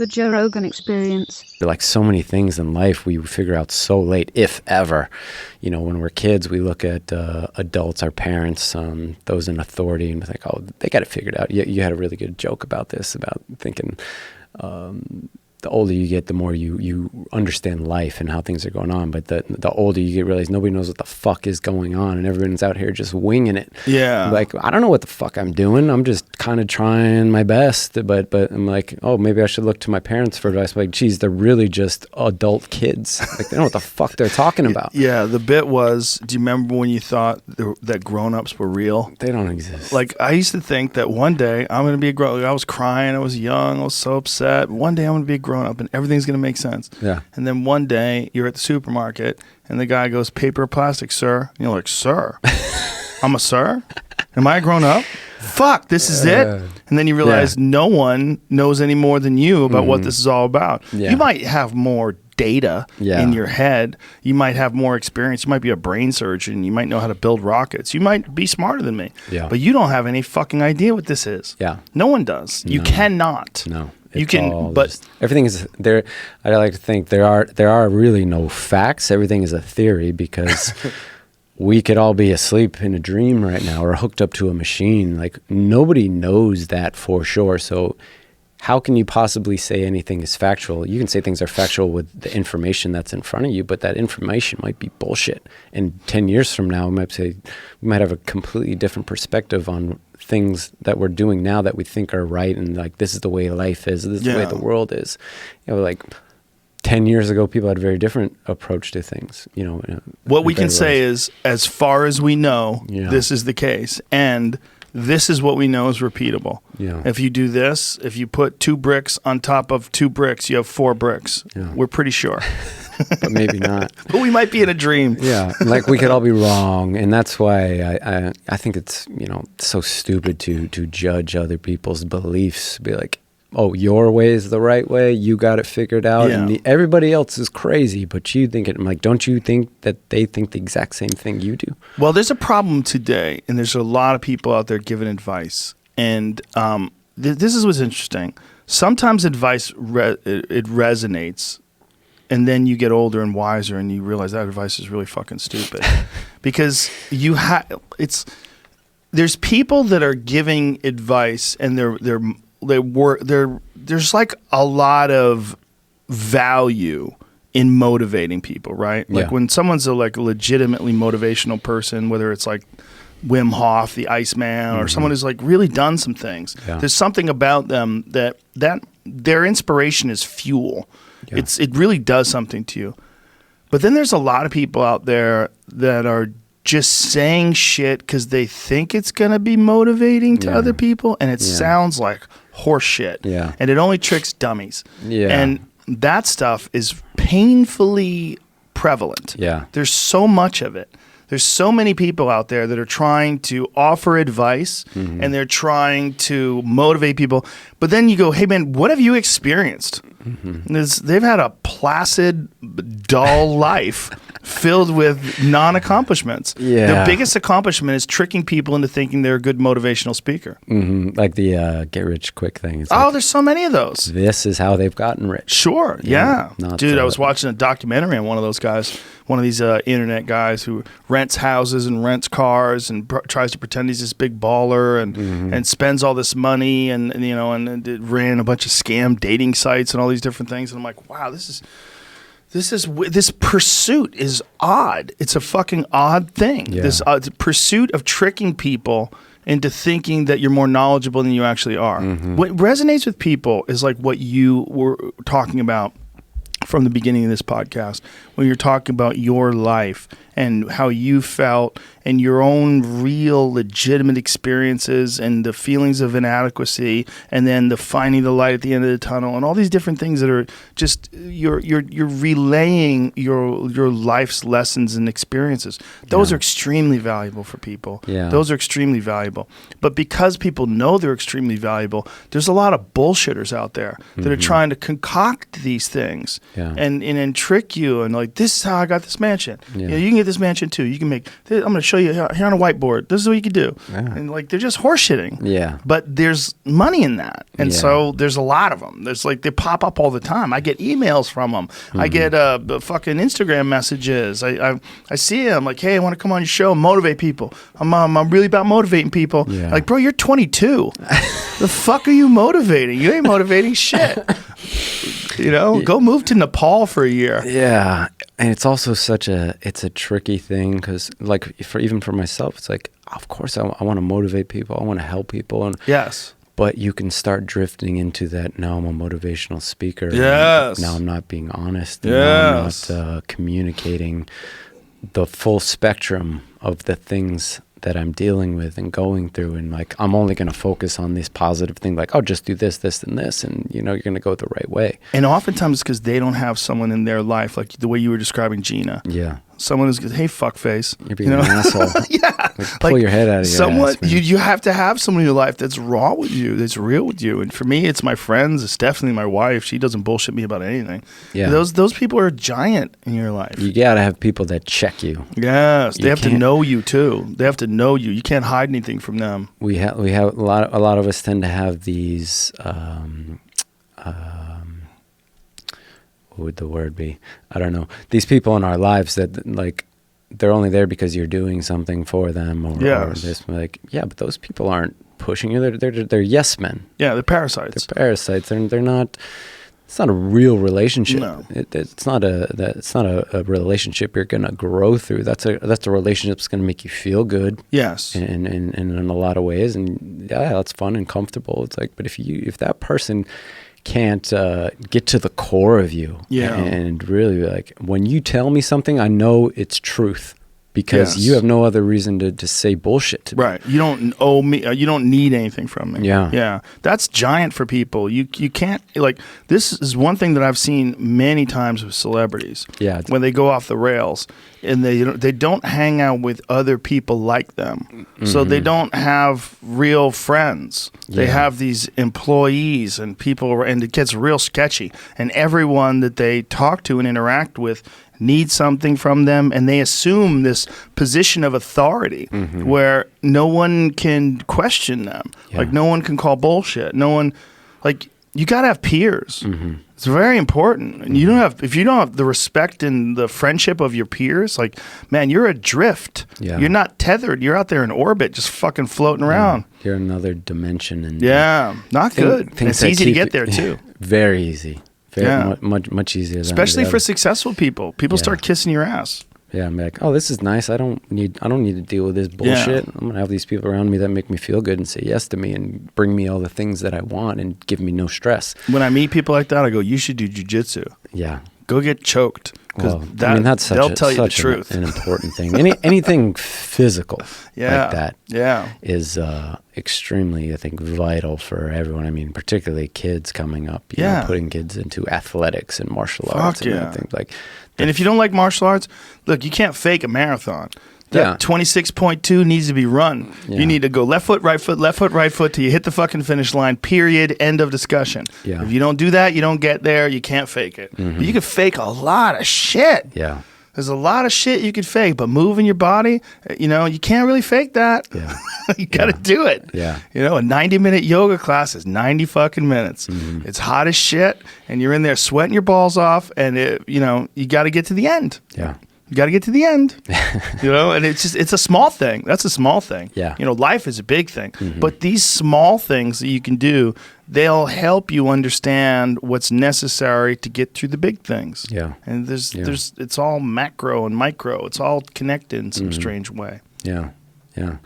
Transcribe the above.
The Joe Rogan Experience. Like so many things in life we figure out so late, if ever. You know, when we're kids, we look at adults, our parents, those in authority, and we think, oh, they got it figured out. You had a really good joke about this, about thinking the older you get, the more you understand life and how things are going on. But the older you get, realize nobody knows what the fuck is going on, and everyone's out here just winging it. Yeah. Like, I don't know what the fuck I'm doing. I'm just kind of trying my best. But I'm like, oh, maybe I should look to my parents for advice. I'm like, geez, they're really just adult kids. Like, they don't know what the fuck they're talking about. Yeah, the bit was, do you remember when you thought that grown-ups were real? They don't exist. Like, I used to think that one day I'm going to be a grown-up. I was crying. I was young. I was so upset. One day I'm going to be a grown-up and everything's going to make sense. Yeah. And then one day you're at the supermarket and the guy goes, paper or plastic, sir? And you're like, sir? I'm a sir? Am I a grown-up? Fuck, this is it? And then you realize no one knows any more than you about what this is all about. Yeah. You might have more data in your head. You might have more experience. You might be a brain surgeon. You might know how to build rockets. You might be smarter than me. Yeah. But you don't have any fucking idea what this is. Yeah. No one does. You cannot. No. You can, but everything is there. I like to think there are really no facts. Everything is a theory, because we could all be asleep in a dream right now or hooked up to a machine. Like, nobody knows that for sure. So how can you possibly say anything is factual? You can say things are factual with the information that's in front of you, but that information might be bullshit. And 10 years from now, we might have a completely different perspective on things that we're doing now that we think are right, and like, this is the way life is, this is the way the world is. You know, like 10 years ago, people had a very different approach to things. You know, what we can say is, as far as we know, this is the case, and this is what we know is repeatable. Yeah. If you do this, if you put 2 bricks on top of 2 bricks, you have 4 bricks. Yeah. We're pretty sure. But maybe not. But we might be in a dream. Yeah, like we could all be wrong, and that's why I think it's, so stupid to judge other people's beliefs. Be like, oh, your way is the right way. You got it figured out, and everybody else is crazy, but you think it. I'm like, don't you think that they think the exact same thing you do? Well, there's a problem today, and there's a lot of people out there giving advice, and this is what's interesting. Sometimes advice it resonates. And then you get older and wiser, and you realize that advice is really fucking stupid, because there's people that are giving advice, and there's like a lot of value in motivating people, right? Like when someone's a legitimately motivational person, whether it's like Wim Hof, the Iceman, or someone who's like really done some things. Yeah. There's something about them that their inspiration is fuel. Yeah. It really does something to you. But then there's a lot of people out there that are just saying shit because they think it's going to be motivating to other people, and it sounds like horse shit. Yeah. And it only tricks dummies. Yeah. And that stuff is painfully prevalent. Yeah. There's so much of it. There's so many people out there that are trying to offer advice, and they're trying to motivate people. But then you go, hey, man, what have you experienced? They've had a placid, dull life filled with non-accomplishments. Yeah. The biggest accomplishment is tricking people into thinking they're a good motivational speaker. Like the get-rich-quick thing. It's like, there's so many of those. This is how they've gotten rich. Sure, yeah. Dude, I was watching a documentary on one of those guys, one of these internet guys who rents houses and rents cars and tries to pretend he's this big baller and spends all this money and ran a bunch of scam dating sites and all these different things. And I'm like, wow, this pursuit is odd. It's a fucking odd thing. Yeah. This pursuit of tricking people into thinking that you're more knowledgeable than you actually are. What resonates with people is like what you were talking about from the beginning of this podcast, when you're talking about your life and how you felt and your own real legitimate experiences and the feelings of inadequacy, and then the finding the light at the end of the tunnel and all these different things that are just you're relaying your life's lessons and experiences. Those are extremely valuable for people. Those are extremely valuable. But because people know they're extremely valuable, there's a lot of bullshitters out there that are trying to concoct these things and trick you and like, this is how I got this mansion. You can get this mansion too. You can make this, I'm going to show you here on a whiteboard. This is what you can do. Yeah. And like, they're just horseshitting. Yeah. But there's money in that. And Yeah. so there's a lot of them. There's like, they pop up all the time. I get emails from them. I get fucking Instagram messages. I see them like, hey, I want to come on your show and motivate people. I'm really about motivating people. Yeah. Like, bro, you're 22. The fuck are you motivating? You ain't motivating shit. You know, go move to Nepal for a year. Yeah, and it's also it's a tricky thing because, like, even for myself, it's like, of course, I want to motivate people, I want to help people, and Yes. but you can start drifting into that. Now I'm a motivational speaker. Yes. Now I'm not being honest. Yes. Now I'm not communicating the full spectrum of the things that I'm dealing with and going through, and like I'm only going to focus on this positive thing, like, oh, just do this, this, and this, and you know you're going to go the right way. And oftentimes because they don't have someone in their life, like the way you were describing Gina. Yeah, Someone who's, hey, fuckface. you're being an asshole. Yeah. Like, pull your head out of your someone, ass, man. you have to have someone in your life that's raw with you, that's real with you. And for me, it's my friends. It's definitely my wife. She doesn't bullshit me about anything. Yeah. Those people are giant in your life. You gotta have people that check you. Yes. They You have to can't- know you too. They have to know you. You can't hide anything from them. We have a lot of us tend to have these. What would the word be? I don't know. These people in our lives that like they're only there because you're doing something for them, or Yes. this. Like, yeah, but those people aren't pushing you. They're yes men. Yeah, they're parasites. They're parasites. They're not. It's not a real relationship. No. It's not a relationship you're gonna grow through. That's a relationship that's gonna make you feel good. Yes. And in a lot of ways, and yeah, that's fun and comfortable. It's like, but if that person can't get to the core of you, Yeah. and really, like, when you tell me something, I know it's truth because Yes. you have no other reason to say bullshit to me. Right. You don't owe me. You don't need anything from me. Yeah. Yeah. That's giant for people. You can't, like, this is one thing that I've seen many times with celebrities. Yeah. When they go off the rails and they don't hang out with other people like them. So they don't have real friends. They Yeah. have these employees and people, and it gets real sketchy. And everyone that they talk to and interact with need something from them, and they assume this position of authority where no one can question them. Yeah. Like, no one can call bullshit. No one, like, you got to have peers. It's very important. And if you don't have the respect and the friendship of your peers, like, man, you're adrift. Yeah. You're not tethered. You're out there in orbit, just fucking floating around. You're another dimension, and Not good. And it's easy to get there too. Very easy. Very Yeah. much easier. Especially than for successful people. People Yeah. start kissing your ass. Yeah, I'm like, oh, this is nice. I don't need to deal with this bullshit. I'm gonna have these people around me that make me feel good and say yes to me and bring me all the things that I want and give me no stress. When I meet people like that, I go, you should do jujitsu. Yeah. Go get choked. Because Well, I mean, that's they'll tell you the such truth. an important thing. Anything physical Yeah. like that Yeah. is extremely, I think, vital for everyone. I mean, particularly kids coming up. You Yeah. know, putting kids into athletics and martial Fuck arts and yeah. things like. And if you don't like martial arts, look, you can't fake a marathon. That Yeah. 26.2 needs to be run. Yeah. You need to go left foot, right foot till you hit the fucking finish line, period, end of discussion. Yeah. If you don't do that, you don't get there, you can't fake it. But you can fake a lot of shit. Yeah. There's a lot of shit you could fake, but moving your body, you can't really fake that. Yeah. You got to do it. Yeah. A 90-minute yoga class is 90 fucking minutes. It's hot as shit, and you're in there sweating your balls off, and you got to get to the end. Yeah. You got to get to the end, and it's a small thing. That's a small thing. Yeah. Life is a big thing, but these small things that you can do, they'll help you understand what's necessary to get through the big things. Yeah. And it's all macro and micro. It's all connected in some strange way. Yeah. Yeah.